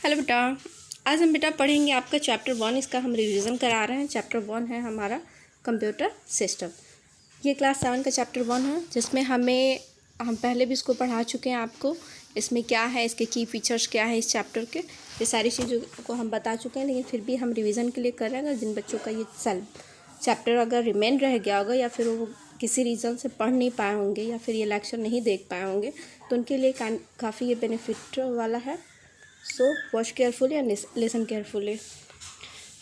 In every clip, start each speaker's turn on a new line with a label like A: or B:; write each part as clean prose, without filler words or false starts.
A: Hello बेटा। आज हम बेटा पढ़ेंगे आपका चैप्टर 1। इसका हम रिवीजन करा रहे हैं। चैप्टर 1 है हमारा कंप्यूटर सिस्टम। ये क्लास 7 का चैप्टर 1 है, जिसमें हम पहले भी इसको पढ़ा चुके हैं आपको। इसमें क्या है, इसके की फीचर्स क्या है इस चैप्टर के, ये सारी चीज़ों को हम बता चुके हैं। लेकिन फिर भी हम रिवीजन के लिए कर रहे हैं। अगर जिन बच्चों का ये चैप्टर अगर रिमेन रह गया होगा, या फिर वो किसी रीज़न से पढ़ नहीं पाए होंगे, या फिर ये लेक्चर नहीं देख पाए होंगे, तो उनके लिए काफ़ी ये बेनिफिट वाला है। So watch carefully and listen carefully.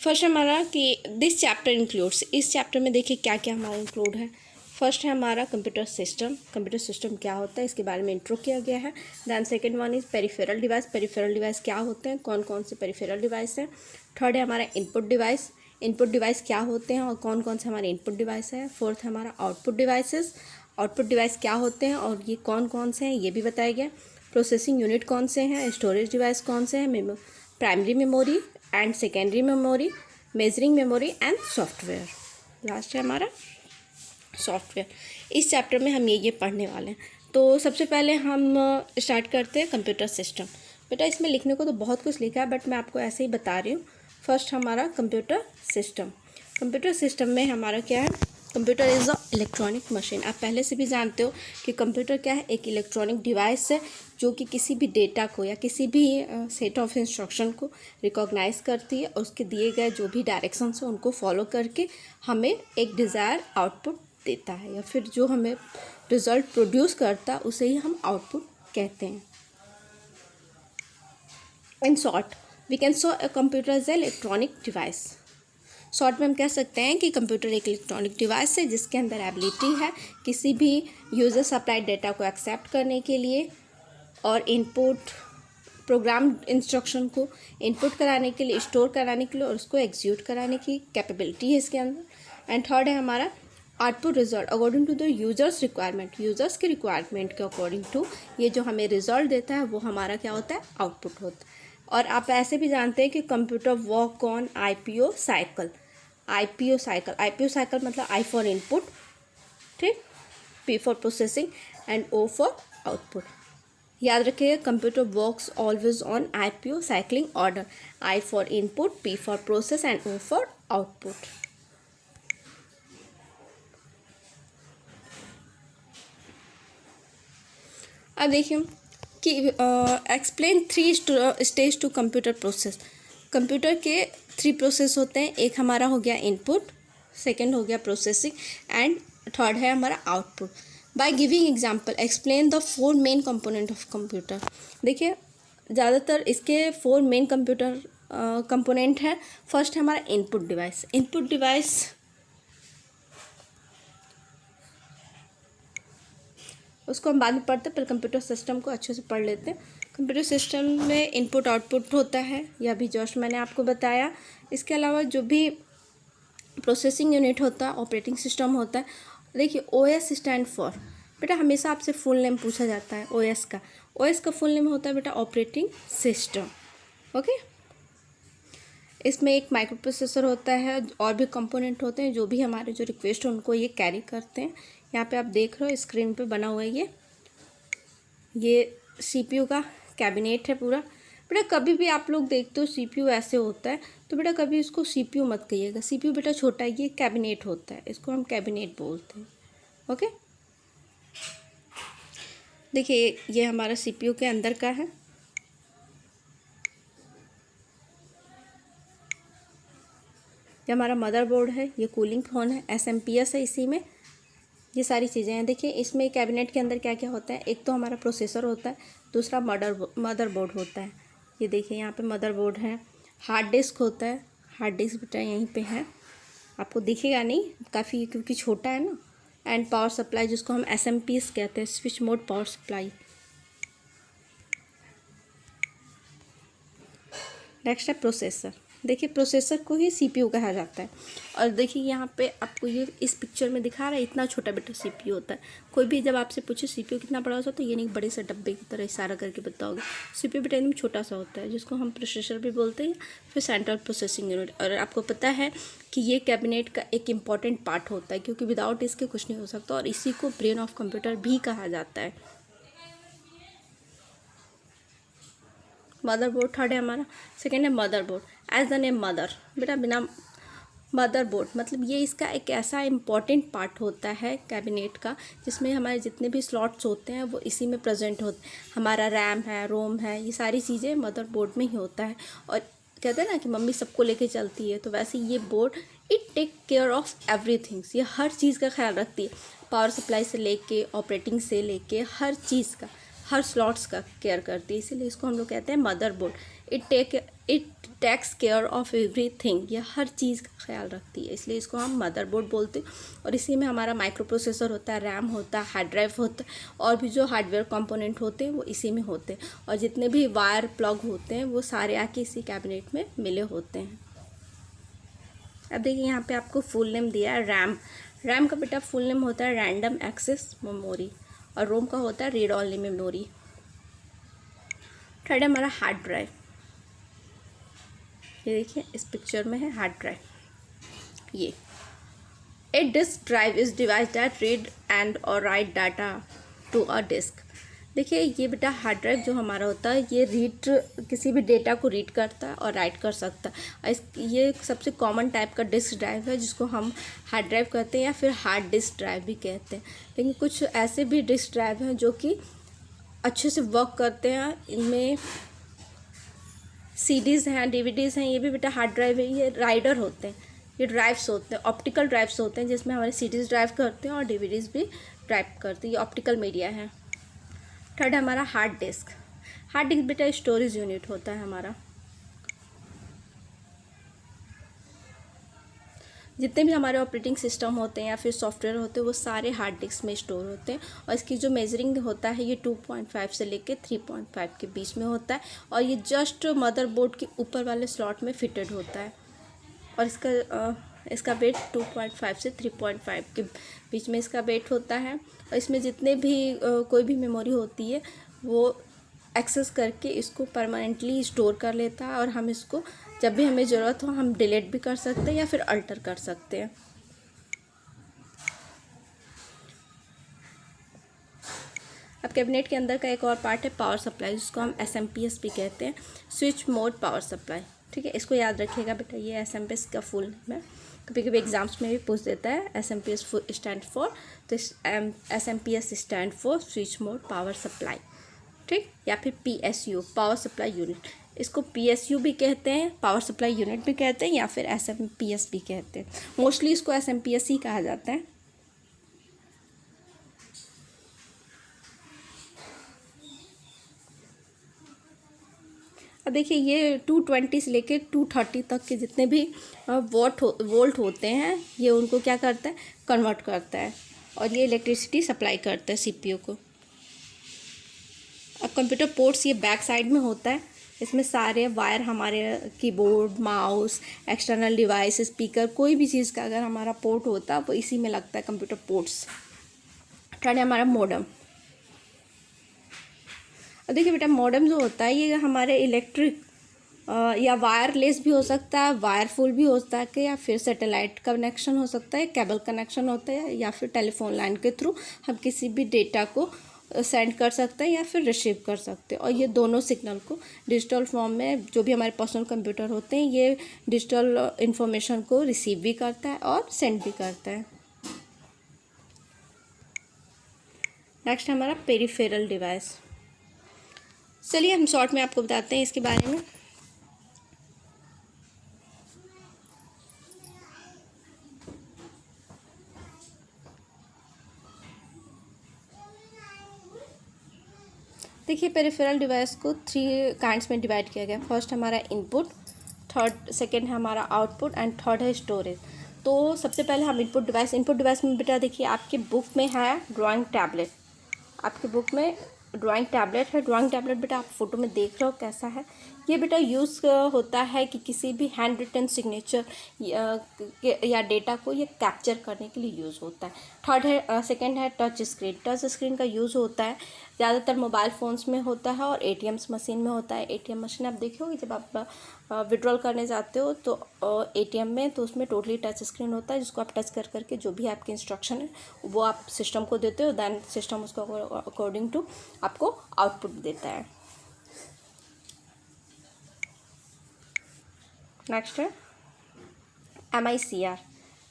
A: First हमारा कि दिस चैप्टर इंक्लूड्स, इस चैप्टर में देखिए क्या क्या हमारा इंक्लूड है। फर्स्ट है हमारा कंप्यूटर सिस्टम। कंप्यूटर सिस्टम क्या होता है, इसके बारे में इंट्रो किया गया है। Then second one is peripheral device. Peripheral device क्या होते हैं, कौन कौन से पेरिफेरल डिवाइस हैं। थर्ड है हमारा इनपुट डिवाइस। इनपुट डिवाइस क्या होते हैं और कौन कौन से हमारे इनपुट डिवाइस है। फोर्थ है हमारा आउटपुट डिवाइसेस। आउटपुट डिवाइस क्या होते हैं और ये कौन कौन से हैं, ये भी बताया गया। प्रोसेसिंग यूनिट कौन से हैं, स्टोरेज डिवाइस कौन से हैं, primary memory and secondary memory, measuring memory and software. Last है हमारा सॉफ्टवेयर। इस चैप्टर में हम ये पढ़ने वाले हैं। तो सबसे पहले हम स्टार्ट करते हैं कंप्यूटर सिस्टम। बेटा इसमें लिखने को तो बहुत कुछ लिखा है, बट मैं आपको ऐसे ही बता रही हूँ। फर्स्ट हमारा कंप्यूटर सिस्टम। कंप्यूटर सिस्टम में हमारा क्या है, computer is a electronic machine. आप पहले से भी जानते हो कि कंप्यूटर क्या है, एक इलेक्ट्रॉनिक डिवाइस है जो कि किसी भी डेटा को या किसी भी सेट ऑफ इंस्ट्रक्शन को रिकॉग्नाइज करती है और उसके दिए गए जो भी डायरेक्शंस हैं उनको फॉलो करके हमें एक डिज़ायर आउटपुट देता है, या फिर जो हमें रिजल्ट प्रोड्यूस करता है उसे ही हम आउटपुट कहते हैं। In short we can say a computer is a electronic device. Short में हम कह सकते हैं कि कंप्यूटर एक इलेक्ट्रॉनिक डिवाइस है जिसके अंदर एबिलिटी है किसी भी यूज़र सप्लाइड डेटा को एक्सेप्ट करने के लिए और इनपुट प्रोग्राम इंस्ट्रक्शन को इनपुट कराने के लिए, स्टोर कराने के लिए और उसको एग्जीक्यूट कराने की कैपेबिलिटी है इसके अंदर। एंड थर्ड है हमारा output result according to the users requirement. Users के रिक्वायरमेंट के अकॉर्डिंग टू ये जो हमें रिजल्ट देता है वो हमारा क्या होता है, आउटपुट होता है। और आप ऐसे भी जानते हैं कि computer work on IPO cycle. IPO cycle मतलब आई फॉर इनपुट, ठीक, P for processing and O for output. याद रखिए computer works always on IPO cycling order. I for input, P for process and O for output. अब देखिए कि explain 3 stage to computer process. Computer के 3 process होते हैं। एक हमारा हो गया इनपुट, सेकंड हो गया प्रोसेसिंग एंड थर्ड है हमारा output. By giving example explain the 4 main component of computer. देखिए ज़्यादातर इसके 4 मेन कंप्यूटर कंपोनेंट है। फर्स्ट है हमारा इनपुट डिवाइस। इनपुट डिवाइस उसको हम बाद में पढ़ते हैं, पर कंप्यूटर सिस्टम को अच्छे से पढ़ लेते हैं। कंप्यूटर सिस्टम में इनपुट आउटपुट होता है, यह भी जस्ट मैंने आपको बताया। इसके अलावा जो भी प्रोसेसिंग यूनिट होता है, ऑपरेटिंग सिस्टम होता है। देखिए ओएस स्टैंड फॉर, बेटा हमेशा आपसे फुल नेम पूछा जाता है ओएस का। ओएस का फुल नेम होता है बेटा ऑपरेटिंग सिस्टम। ओके, इसमें एक माइक्रो प्रोसेसर होता है और भी कंपोनेंट होते हैं जो भी हमारे जो रिक्वेस्ट है उनको ये कैरी करते हैं। यहाँ पे आप देख रहे हो स्क्रीन पे बना हुआ है ये सीपीयू का कैबिनेट है पूरा। बेटा कभी भी आप लोग देखते हो सीपीयू ऐसे होता है, तो बेटा कभी इसको सीपीयू मत कहिएगा। सीपीयू बेटा छोटा है, ये कैबिनेट होता है, इसको हम कैबिनेट बोलते हैं। ओके, देखिए ये हमारा सीपीयू के अंदर का है। ये हमारा मदरबोर्ड है, ये कूलिंग फैन है, एसएमपीएस है इसी में, ये सारी चीज़ें हैं। देखिए इसमें कैबिनेट के अंदर क्या क्या होता है, एक तो हमारा प्रोसेसर होता है, दूसरा मदरबोर्ड होता है। ये देखिए यहाँ पे मदरबोर्ड है। हार्ड डिस्क होता है, हार्ड डिस्क बेटा यहीं पे है, आपको दिखेगा नहीं काफ़ी क्योंकि छोटा है ना। एंड पावर सप्लाई जिसको हम एसएमपीएस कहते हैं, switch mode power supply. Next है प्रोसेसर। देखिए प्रोसेसर को ही सीपीयू कहा जाता है। और देखिए यहाँ पे आपको ये इस पिक्चर में दिखा रहा है, इतना छोटा बेटा सीपीयू होता है। कोई भी जब आपसे पूछे सीपीयू कितना बड़ा होता है तो ये नहीं बड़े से डब्बे की तरह इशारा करके बताओगे। सीपीयू बेटा एकदम छोटा सा होता है जिसको हम प्रोसेसर भी बोलते हैं, फिर सेंट्रल प्रोसेसिंग यूनिट। और आपको पता है कि ये कैबिनेट का एक इम्पॉर्टेंट पार्ट होता है क्योंकि विदाउट इसके कुछ नहीं हो सकता, और इसी को ब्रेन ऑफ कंप्यूटर भी कहा जाता है। मदरबोर्ड थर्ड है हमारा। सेकेंड है motherboard, as the name mother, बेटा बिना मदरबोर्ड मतलब ये इसका एक ऐसा इम्पॉर्टेंट पार्ट होता है कैबिनेट का, जिसमें हमारे जितने भी स्लॉट्स होते हैं वो इसी में प्रेजेंट होते हैं। हमारा रैम है, रोम है, ये सारी चीज़ें मदरबोर्ड में ही होता है। और कहते हैं ना कि मम्मी सबको लेके चलती है, तो वैसे ये board it take care of everythings, ये हर चीज़ का ख्याल रखती है। पावर सप्लाई से लेके ऑपरेटिंग से लेके हर चीज़ का, हर स्लॉट्स का केयर करती है, इसीलिए इसको हम लोग कहते हैं motherboard. It takes care of everything, ये हर चीज़ का ख्याल रखती है, इसलिए इसको हम मदरबोर्ड बोलते हैं। और इसी में हमारा माइक्रो प्रोसेसर होता है, रैम होता है, हार्ड ड्राइव होता है, और भी जो हार्डवेयर कंपोनेंट होते हैं वो इसी में होते हैं। और जितने भी वायर प्लग होते हैं वो सारे आके इसी कैबिनेट में मिले होते हैं। अब देखिए यहाँ पे आपको फुल नेम दिया है रैम। रैम का बेटा फुल नेम होता है रैंडम एक्सेस मेमोरी, और रोम का होता है रीड ओनली मेमोरी। थर्ड है हमारा हार्ड ड्राइव, ये देखिए इस पिक्चर में है हार्ड ड्राइव। ये a disk drive is device that read and और write data to a disk. देखिए ये बेटा हार्ड ड्राइव जो हमारा होता है ये रीड, किसी भी डेटा को रीड करता है और राइट कर सकता है। ये सबसे कॉमन टाइप का डिस्क ड्राइव है जिसको हम हार्ड ड्राइव कहते हैं या फिर हार्ड डिस्क ड्राइव भी कहते हैं। लेकिन कुछ ऐसे भी डिस्क ड्राइव हैं जो कि अच्छे से वर्क करते हैं, इनमें सीडीज़ हैं, डीवीडीज़ हैं, ये भी बेटा हार्ड ड्राइव है। ये राइडर होते हैं, ये ड्राइव्स होते हैं, ऑप्टिकल ड्राइव्स होते हैं जिसमें हमारे सीडीज़ ड्राइव करते हैं और डीवीडीज़ भी ड्राइव करते हैं, ये ऑप्टिकल मीडिया है। थर्ड है हमारा हार्ड डिस्क। हार्ड डिस्क बेटा स्टोरेज यूनिट होता है हमारा। जितने भी हमारे ऑपरेटिंग सिस्टम होते हैं या फिर सॉफ्टवेयर होते हैं वो सारे हार्ड डिस्क में स्टोर होते हैं। और इसकी जो मेजरिंग होता है ये 2.5 से लेके 3.5 के बीच में होता है, और ये जस्ट मदरबोर्ड के ऊपर वाले स्लॉट में फिटेड होता है। और इसका वेट 2.5 से 3.5 के बीच में इसका वेट होता है। और इसमें जितने भी कोई भी मेमोरी होती है वो एक्सेस करके इसको परमानेंटली स्टोर कर लेता है, और हम इसको जब भी हमें ज़रूरत हो हम डिलीट भी कर सकते हैं या फिर अल्टर कर सकते हैं। अब कैबिनेट के अंदर का एक और पार्ट है पावर सप्लाई, जिसको हम SMPS भी कहते हैं, स्विच मोड पावर सप्लाई। ठीक है, इसको याद रखिएगा बेटा, ये SMPS का फुल नेम है। कभी कभी एग्जाम्स में भी पूछ देता है SMPS स्टैंड फॉर, तो SMPS stand for switch mode power supply. ठीक, या फिर PSU पावर सप्लाई यूनिट, इसको PSU भी कहते हैं, पावर सप्लाई यूनिट भी कहते हैं, या फिर SMPS भी कहते हैं। मोस्टली इसको SMPS ही कहा जाता है। अब देखिए ये 220 से लेके 230 तक के जितने भी वोल्ट होते हैं ये उनको क्या करता है, कन्वर्ट करता है, और ये इलेक्ट्रिसिटी सप्लाई करता है CPU को। अब कंप्यूटर पोर्ट्स ये बैक साइड में होता है, इसमें सारे वायर हमारे keyboard, mouse, external device, speaker, कोई भी चीज़ का अगर हमारा पोर्ट होता है वो इसी में लगता है, कंप्यूटर पोर्ट्स। थर्ड है हमारा मॉडेम। अब देखिए बेटा मॉडेम जो होता है ये हमारे इलेक्ट्रिक या वायरलेस भी हो सकता है, वायरफुल भी हो सकता है, या फिर सैटेलाइट कनेक्शन हो सकता है, केबल कनेक्शन होता है, या फिर टेलीफोन लाइन के थ्रू हम किसी भी डेटा को सेंड कर सकते हैं या फिर रिसीव कर सकते हैं। और ये दोनों सिग्नल को डिजिटल फॉर्म में, जो भी हमारे पर्सनल कंप्यूटर होते हैं ये डिजिटल इंफॉर्मेशन को रिसीव भी करता है और सेंड भी करता है। नेक्स्ट है हमारा पेरिफेरल डिवाइस। चलिए हम शॉर्ट में आपको बताते हैं इसके बारे में। देखिए पेरिफेरल डिवाइस को 3 काइंड्स में डिवाइड किया गया। फर्स्ट हमारा इनपुट, सेकेंड है हमारा आउटपुट, एंड थर्ड है स्टोरेज। तो सबसे पहले हम इनपुट डिवाइस में बेटा देखिए आपके बुक में है ड्राइंग टैबलेट, आपके बुक में ड्राइंग टैबलेट है। ड्राइंग टैबलेट बेटा आप फोटो में देख रहे हो कैसा है, ये बेटा यूज़ होता है कि किसी भी हैंड रिटन सिग्नेचर या डेटा को ये कैप्चर करने के लिए यूज़ होता है। सेकंड है टच स्क्रीन। टच स्क्रीन का यूज़ होता है ज़्यादातर मोबाइल फ़ोन्स में होता है और ATMs मशीन में होता है। ATM मशीन आप देखे होगे जब आप विड्रॉल करने जाते हो तो ATM में, तो उसमें टोटली टच स्क्रीन होता है जिसको आप टच कर करके जो भी आपके इंस्ट्रक्शन है वो आप सिस्टम को देते हो, दैन सिस्टम उसको अकॉर्डिंग टू आपको आउटपुट देता है। नेक्स्ट है MICR,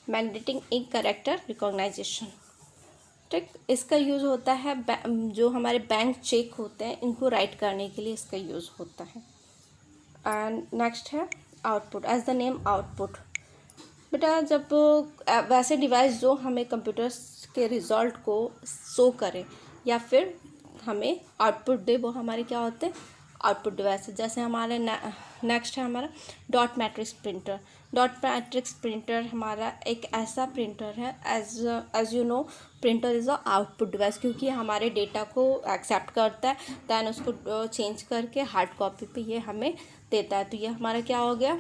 A: magnetic ink character recognisation. ठीक, इसका यूज़ होता है जो हमारे बैंक चेक होते हैं इनको राइट करने के लिए इसका यूज़ होता है। एंड नेक्स्ट है output, as the name output. बेटा जब वैसे डिवाइस जो हमें कंप्यूटर्स के रिजल्ट को शो करे या फिर हमें आउटपुट दे, वो हमारे क्या होते हैं, आउटपुट डिवाइस। जैसे हमारे नेक्स्ट है हमारा dot matrix printer. Dot matrix printer हमारा एक ऐसा प्रिंटर है, as you know printer is a output device, क्योंकि हमारे डेटा को एक्सेप्ट करता है, दैन उसको चेंज करके हार्ड कॉपी पे ये हमें देता है। तो ये हमारा क्या हो गया,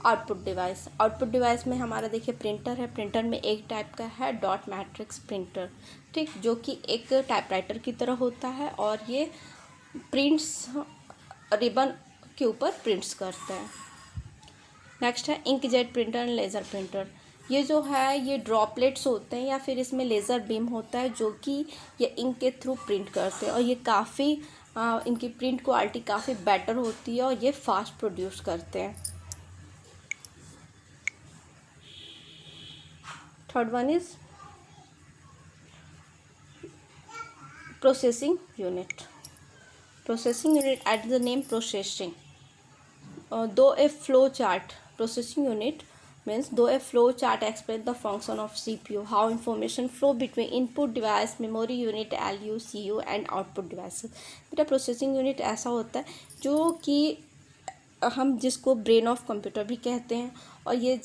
A: आउटपुट डिवाइस। आउटपुट डिवाइस में हमारा देखिए प्रिंटर है, प्रिंटर में एक टाइप का है डॉट मैट्रिक्स प्रिंटर, ठीक, जो कि एक टाइपराइटर की तरह होता है और ये प्रिंट्स रिबन के ऊपर प्रिंट्स करता है। नेक्स्ट है inkjet printer and laser printer. ये जो है ये ड्रॉपलेट्स होते हैं या फिर इसमें लेज़र बीम होता है जो कि ये इंक के थ्रू प्रिंट करते हैं और ये काफ़ी इनकी प्रिंट क्वालिटी काफ़ी बेटर होती है और ये फास्ट प्रोड्यूस करते हैं। Third one is processing unit. Processing unit at the name processing, though a flow chart, processing unit means though a flow chart explains the function of CPU, how information flow between input device, memory unit, LU, CU and output devices। बेटा processing unit ऐसा होता है जो कि हम जिसको brain of computer भी कहते हैं और ये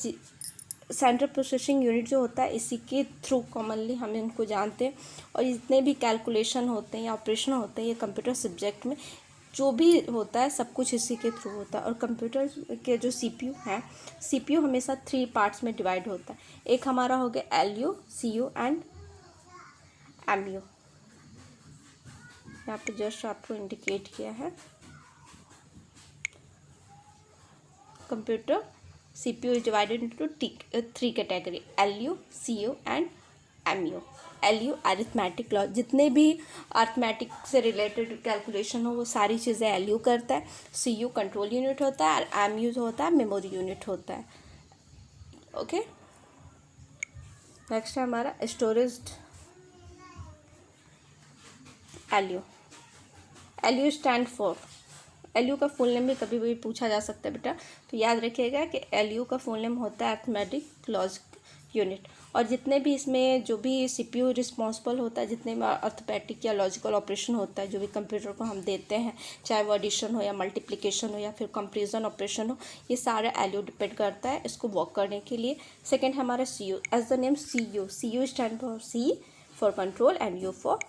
A: सेंट्रल प्रोसेसिंग यूनिट जो होता है इसी के थ्रू कॉमनली हम इनको जानते हैं और जितने भी कैलकुलेशन होते हैं या ऑपरेशन होते हैं ये कंप्यूटर सब्जेक्ट में जो भी होता है सब कुछ इसी के थ्रू होता है। और कंप्यूटर के जो CPU हैं, CPU हमेशा 3 पार्ट्स में डिवाइड होता है। एक हमारा हो गया LU, CU एंड MU। यहाँ पे जस्ट आपको इंडिकेट किया है। Computer CPU is divided into 3 category, LU, CU and MU। LU arithmetic law, जितने भी अरिथमेटिक से रिलेटेड कैलकुलेशन हो वो सारी चीज़ें LU करता है। CU कंट्रोल यूनिट होता है और MU जो होता है मेमोरी यूनिट होता है। ओके, नेक्स्ट है हमारा storage LU। LU stand for, LU का फुल नेम भी कभी भी पूछा जा सकता है बेटा, तो याद रखिएगा कि LU का फुल नेम होता है अरिथमेटिक लॉजिक यूनिट। और जितने भी इसमें जो भी CPU रिस्पॉन्सिबल होता है, जितने भी अरिथमेटिक या लॉजिकल ऑपरेशन होता है जो भी कंप्यूटर को हम देते हैं, चाहे वो एडिशन हो या मल्टीप्लिकेशन हो या फिर कंपेरिजन ऑपरेशन हो, ये सारा LU डिपेंड करता है इसको वर्क करने के लिए। सेकेंड है हमारा CU, as the name CU। CU stand for C for control and U for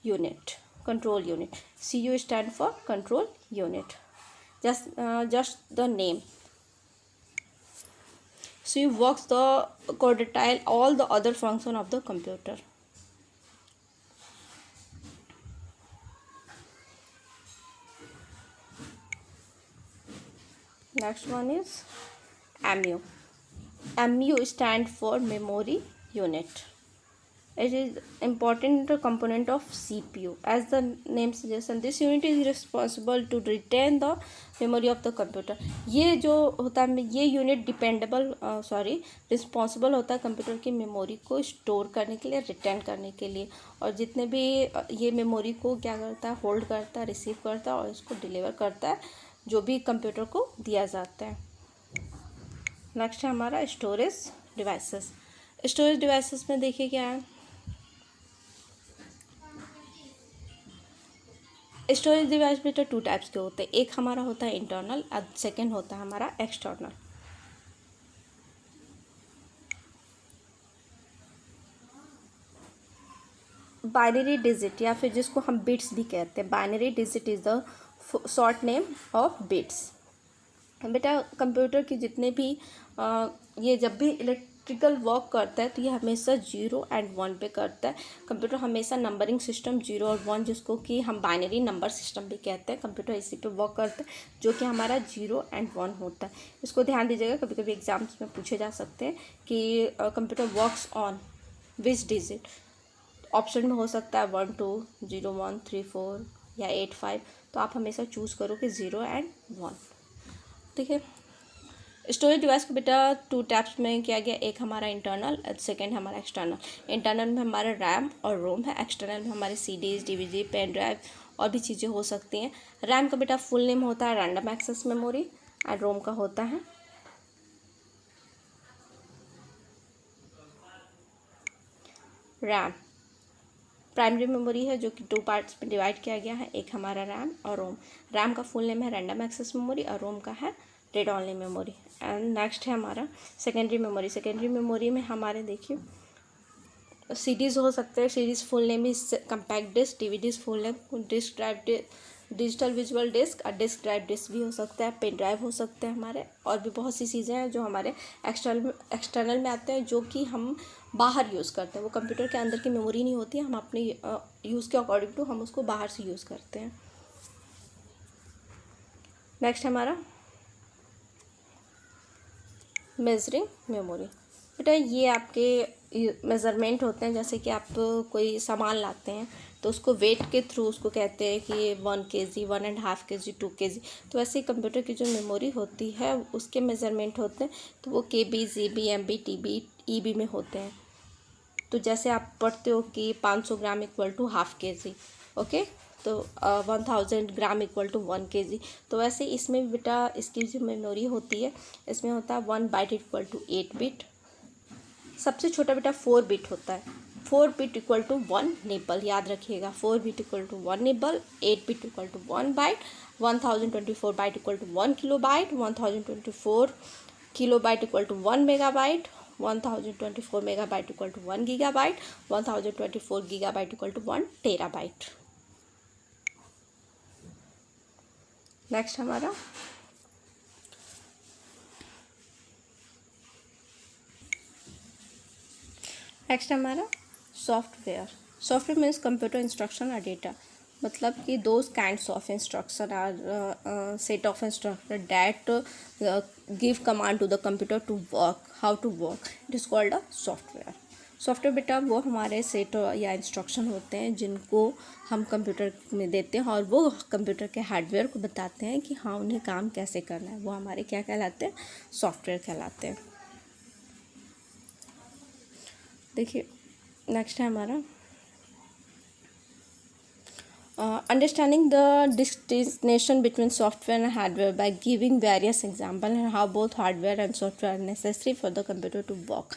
A: unit, control unit। CU stand for control unit, just the name। CU works the quartile all the other function of the computer। Next one is MU। MU stand for memory unit। It is important component of CPU, as the name suggests। This unit is responsible to retain the memory of the computer। ये जो होता है ये unit responsible होता है computer की memory को store करने के लिए, रिटेन करने के लिए, और जितने भी ये मेमोरी को क्या करता है, होल्ड करता है, रिसीव करता है और इसको डिलीवर करता है जो भी कंप्यूटर को दिया जाता है। नेक्स्ट है हमारा स्टोरेज डिवाइसेस। स्टोरेज डिवाइसेस में देखिए क्या है, स्टोरेज डिवाइस भी तो 2 टाइप्स के होते हैं। एक हमारा होता है इंटरनल और सेकेंड होता है हमारा एक्सटर्नल। बाइनरी डिजिट या फिर जिसको हम बिट्स भी कहते हैं, binary digit is the short name of bits. बेटा कंप्यूटर की जितने भी ये जब भी इलेक्ट्रिकल वर्क करता है तो ये हमेशा 0 एंड 1 पे करता है। कंप्यूटर हमेशा नंबरिंग सिस्टम 0 और 1, जिसको कि हम बाइनरी नंबर सिस्टम भी कहते हैं, कंप्यूटर इसी पे वर्क करता है जो कि हमारा 0 एंड 1 होता है। इसको ध्यान दीजिएगा, कभी कभी एग्जाम्स में पूछे जा सकते हैं कि computer works on which digit. Option में हो सकता है 1 2 0 1 3 4 या 8 5, तो आप हमेशा चूज़ करो कि 0 एंड 1। ठीक है। स्टोरेज डिवाइस को बेटा 2 टाइप्स में किया गया, एक हमारा इंटरनल, सेकेंड हमारा एक्सटर्नल। इंटरनल में हमारा रैम और रोम है, एक्सटर्नल में हमारे CDs, DVD, पेन ड्राइव और भी चीज़ें हो सकती हैं। रैम का बेटा फुल नेम होता है रैंडम एक्सेस मेमोरी, और रोम का होता है रैम। प्राइमरी मेमोरी है जो कि 2 पार्ट्स में डिवाइड किया गया है, एक हमारा रैम और रोम। रैम का फुल नेम है रैंडम एक्सेस मेमोरी और रोम का है read only memory. And next है हमारा सेकेंडरी मेमोरी। सेकेंडरी मेमोरी में हमारे देखिए CDs हो सकते हैं, सीरीज full name is compact disc, DVDs full name disc drive, digital visual disc और डिस्क ड्राइव डिस्क भी हो सकता है, पेन ड्राइव हो सकते हैं हमारे, और भी बहुत सी चीज़ें हैं जो हमारे एक्सटर्नल में आते हैं, जो कि हम बाहर यूज़ करते हैं। वो कंप्यूटर के अंदर की मेमोरी नहीं होती है, हम अपने यूज़ के अकॉर्डिंग टू हम उसको बाहर से यूज़ करते हैं। नेक्स्ट हमारा मेजरिंग मेमोरी। बेटा ये आपके मेज़रमेंट होते हैं, जैसे कि आप कोई सामान लाते हैं तो उसको वेट के थ्रू उसको कहते हैं कि 1 kg, 1.5 kg, 2 kg। तो ऐसे ही कंप्यूटर की जो मेमोरी होती है उसके मेज़रमेंट होते हैं, तो वो KB, GB, MB, TB, EB में होते हैं। तो जैसे आप पढ़ते हो कि 500 gram equal to ½ kg, okay, तो 1000 ग्राम इक्वल टू 1 kg। तो वैसे इसमें भी बेटा इसकी जो मेमोरी होती है इसमें होता है 1 बाइट इक्वल टू 8 बिट। सबसे छोटा बेटा 4 बिट होता है, 4 बिट इक्वल टू 1 निबल, याद रखिएगा 4 bit equal to 1 nibble, 8 bit equal to 1 byte, 1024 byte equal to 1 kilobyte, 1024 kilobyte equal to 1 megabyte, 1024 megabyte equal to 1 gigabyte, 1024 gigabyte equal to 1 terabyte. Next हमारा software. Software means computer instruction और data, मतलब कि those kinds of instruction are set of instruction that give command to the computer to work, how to work, it is called a software. Software बेटा वो हमारे set या instruction होते हैं जिनको हम कंप्यूटर में देते हैं और वो कंप्यूटर के हार्डवेयर को बताते हैं कि हाँ उन्हें काम कैसे करना है, वो हमारे क्या कहलाते हैं, सॉफ्टवेयर कहलाते हैं। देखिए नेक्स्ट है हमारा understanding the distinction between software and hardware by giving various example and how both hardware and software are necessary for the computer to work.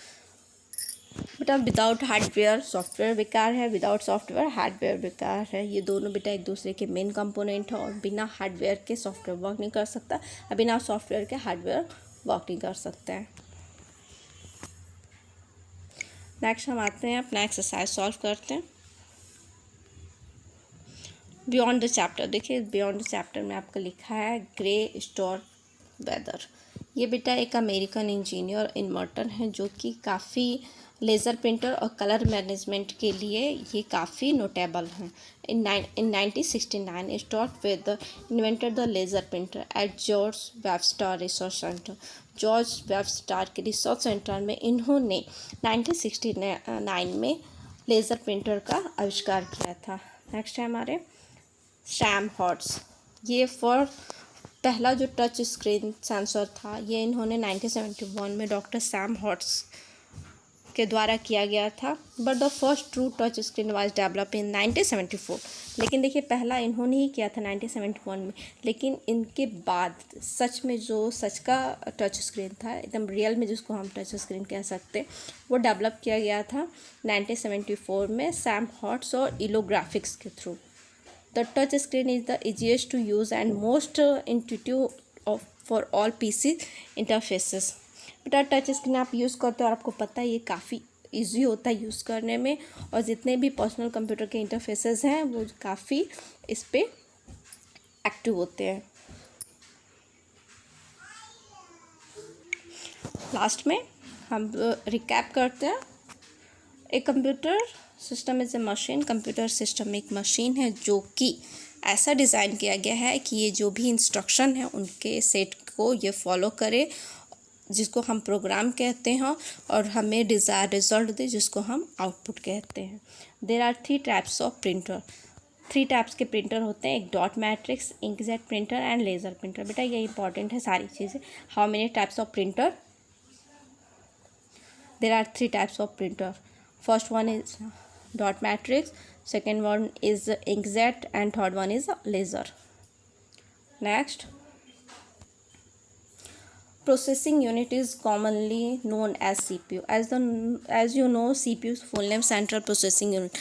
A: बेटा विदाउट हार्डवेयर सॉफ्टवेयर बेकार है, विदाउट सॉफ्टवेयर हार्डवेयर बेकार है। ये दोनों बेटा एक दूसरे के मेन कंपोनेंट है और बिना हार्डवेयर के सॉफ्टवेयर वर्क नहीं कर सकता और बिना सॉफ्टवेयर के हार्डवेयर वर्क नहीं कर सकते हैं। नेक्स्ट हम आते हैं अपना एक्सरसाइज सॉल्व करते हैं। बियॉन्ड द चैप्टर, देखिए बियॉन्ड द चैप्टर में आपका लिखा है ग्रे स्टॉर्म वेदर। ये बेटा एक अमेरिकन इंजीनियर इन्वर्टर हैं जो कि काफ़ी लेज़र प्रिंटर और कलर मैनेजमेंट के लिए ये काफ़ी नोटेबल हैं। In 1969 Starkweather invented the laser printer at George Webster research centre. George Webster के रिसर्च सेंटर में इन्होंने 1969 में लेज़र प्रिंटर का आविष्कार किया था। नेक्स्ट है हमारे सैम हॉर्ट्स। ये फॉर पहला जो टच स्क्रीन सेंसर था ये इन्होंने 1971 में डॉक्टर सैम हॉर्ट्स के द्वारा किया गया था। But the first true touch screen was develop in 1974। लेकिन देखिए पहला इन्होंने ही किया था 1971 में, लेकिन इनके बाद सच में जो सच का टच स्क्रीन था एकदम रियल में जिसको हम टच स्क्रीन कह सकते हैं वो डेवलप किया गया था 1974 में सैम हॉर्ट्स और इलोग्राफिक्स के through. The touch screen is the easiest to use and most intuitive for all PC interfaces। बेटा टच स्क्रीन आप यूज़ करते हो और आपको पता है ये काफ़ी इजी होता है यूज़ करने में, और जितने भी पर्सनल कंप्यूटर के इंटरफेसेस हैं वो काफ़ी इस पे एक्टिव होते हैं। लास्ट में हम रिकैप करते हैं। एक computer system is a machine, computer system एक मशीन है जो कि ऐसा डिज़ाइन किया गया है कि ये जो भी इंस्ट्रक्शन है उनके सेट को ये फॉलो करे जिसको हम प्रोग्राम कहते हैं और हमें डिज़ायर रिजल्ट दे जिसको हम आउटपुट कहते हैं। There are 3 types of printer. 3 types के प्रिंटर होते हैं, एक dot matrix, inkjet printer and laser printer. बेटा ये इंपॉर्टेंट है सारी चीज़ें। How many types of printer? There are 3 types of printer. First one is dot matrix, second one is inkjet and third one is laser. Next, processing unit is commonly known as CPU. As you know, CPU's full name central processing unit.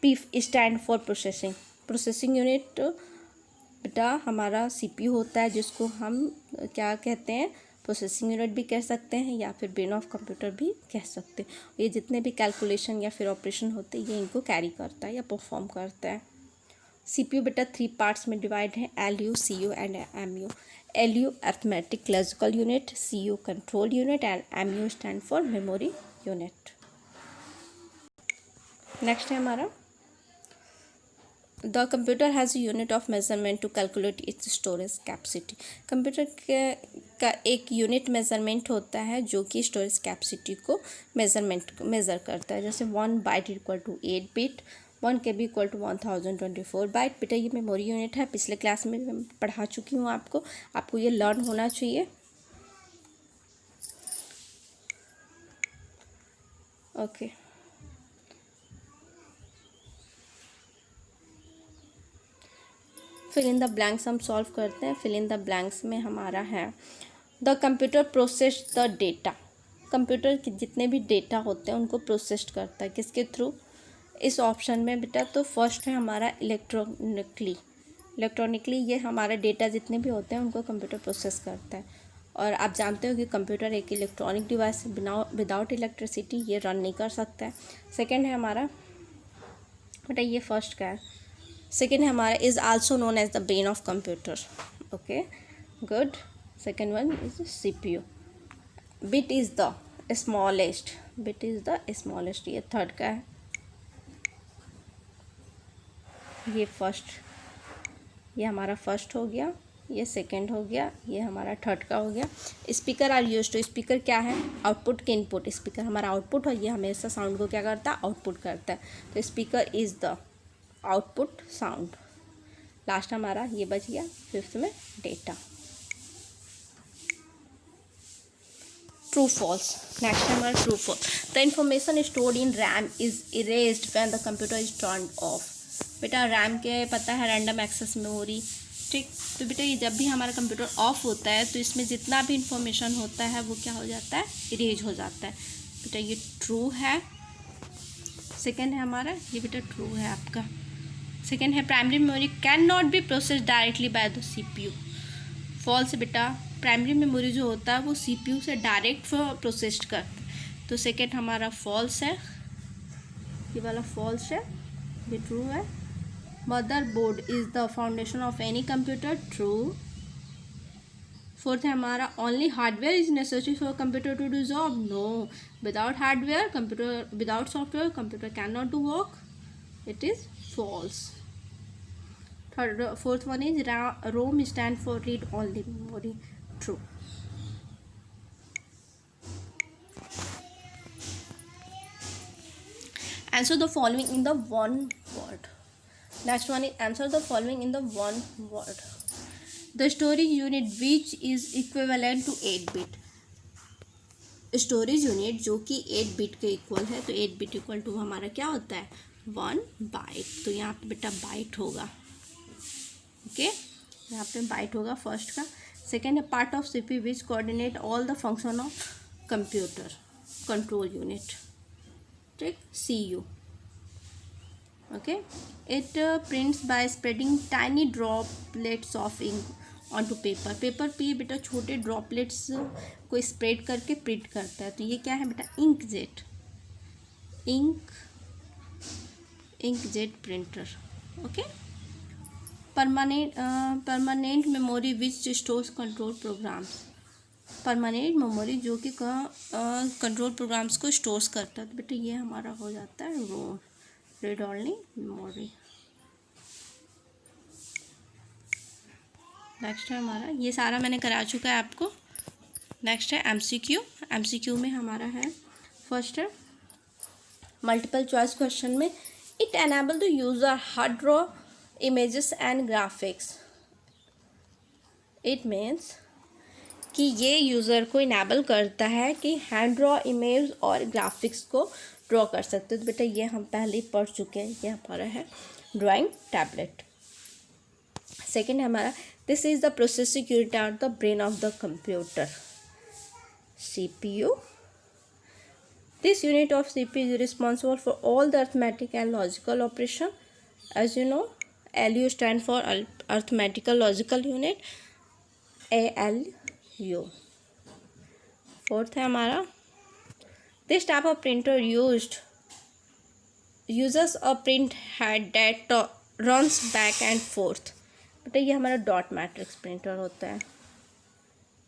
A: P stand for processing. Processing unit बेटा हमारा CPU होता है, जिसको हम क्या कहते हैं, processing unit भी कह सकते हैं या फिर ब्रेन ऑफ कंप्यूटर भी कह सकते हैं। ये जितने भी कैलकुलेशन या फिर ऑपरेशन होते हैं ये इनको कैरी करता है या परफॉर्म करता है। CPU बेटा 3 पार्ट्स में डिवाइड है, LU, CU and MU। LU arithmetic logical unit, CU control unit and MU stand for memory unit. Next है हमारा, the computer has a unit of measurement to calculate its storage capacity. Computer का एक unit measurement होता है जो कि storage capacity को measure करता है। जैसे 1 byte equal to 8 bit, 1 KB equal to 1024 byte. बेटा ये मेमोरी यूनिट है, पिछले क्लास में मैं पढ़ा चुकी हूँ आपको ये लर्न होना चाहिए। Okay, fill in the blanks हम सॉल्व करते हैं। फिल इन द ब्लैंक्स में हमारा है, the computer process the data. Computer के जितने भी डेटा होते हैं उनको प्रोसेस करता है, किसके थ्रू? इस ऑप्शन में बेटा तो फर्स्ट है हमारा इलेक्ट्रॉनिकली ये हमारा डेटा जितने भी होते हैं उनको कंप्यूटर प्रोसेस करता है। और आप जानते हो कि कंप्यूटर एक इलेक्ट्रॉनिक डिवाइस है, विदाउट इलेक्ट्रिसिटी ये रन नहीं कर सकता है। सेकेंड है हमारा, बेटा ये फर्स्ट का है, सेकेंड है हमारा is also known as the brain of computer. Okay good. Second one is CPU। Bit is the smallest, ये थर्ड का है। ये फर्स्ट, ये हमारा फर्स्ट हो गया, ये सेकंड हो गया, ये हमारा थर्ड का हो गया। Speaker are used to, speaker क्या है? आउटपुट के इनपुट। स्पीकर हमारा आउटपुट और ये हमेशा साउंड को क्या करता है? आउटपुट करता है। तो speaker is the output sound. Last हमारा ये बच गया, फिफ्थ में डेटा। True false. नेक्स्ट हमारा true false. The information stored in RAM is erased when the computer is turned off. बेटा रैम के पता है रैंडम एक्सेस मेमोरी, ठीक। तो बेटा ये जब भी हमारा कंप्यूटर ऑफ होता है तो इसमें जितना भी इंफॉर्मेशन होता है वो क्या हो जाता है? इरेज हो जाता है। बेटा ये ट्रू है। सेकेंड है हमारा, ये बेटा ट्रू है आपका। सेकेंड है primary memory can not be process directly by the CPU। False बेटा, प्राइमरी मेमोरी जो होता है वो CPU से डायरेक्ट प्रोसेस करता है। तो सेकेंड हमारा फॉल्स है, ये वाला फॉल्स है, ये ट्रू है। Motherboard is the foundation of any computer, true. Fourth है हमारा only hardware is necessary for computer to do job, no. Without hardware computer, without software computer can not do work, it is false. Fourth one is ROM stand for read only memory, true. Answer the following in the one word. Next one is answer the following in the one word. The storage unit which is equivalent to 8 bit. Storage unit जो कि 8 bit के equal है, तो 8 bit equal to हमारा क्या होता है? 1 bite. तो यहाँ पे बेटा बाइट होगा, ओके, यहाँ पे बाइट होगा फर्स्ट का। सेकेंड है part of CPU which coordinate all the function of computer, control unit, ठीक, CU। okay, it prints by spreading tiny droplets of ink onto paper। Paper पे बेटा छोटे ड्रॉपलेट्स को स्प्रेड करके प्रिंट करता है। तो ये क्या है बेटा? Inkjet, inkjet printer, okay. Permanent memory which stores control programs. Permanent memory जो कि कंट्रोल प्रोग्राम्स को स्टोर्स करता है। तो बेटा ये हमारा हो जाता है रोम, रीड ओनली मेमोरी। नेक्स्ट है हमारा, ये सारा मैंने करा चुका है आपको। नेक्स्ट है MCQ। MCQ में हमारा है फर्स्ट है मल्टीपल चॉइस क्वेश्चन में it enable the user hard draw images and graphics, it means कि ये यूज़र को इनेबल करता है कि हैंड ड्रॉ इमेज और ग्राफिक्स को ड्रॉ कर सकते हो। तो बेटा ये हम पहले ही पढ़ चुके हैं, ये हमारा है ड्राइंग टैबलेट। सेकेंड है हमारा this is the processing unit are the brain of the computer, CPU. This unit of CPU is responsible for all the arithmetic and logical operation. As you know, ALU stand for arithmetical logical unit, ALU. Fourth है हमारा this type of printer uses a print head that runs back and forth. बेटा ये हमारा dot matrix printer होता है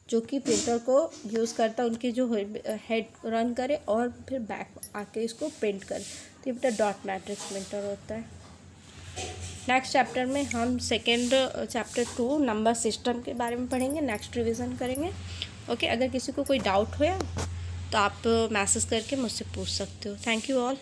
A: जो कि printer को यूज़ करता है उनकी जो हेड रन करे और फिर बैक आके इसको प्रिंट करे। तो ये बेटा डॉट मैट्रिक्स प्रिंटर होता है। नेक्स्ट चैप्टर में हम सेकेंड चैप्टर 2 नंबर सिस्टम के बारे में पढ़ेंगे, नेक्स्ट रिवीजन करेंगे। ओके, अगर किसी को कोई डाउट हो तो आप मैसेज करके मुझसे पूछ सकते हो। Thank you all.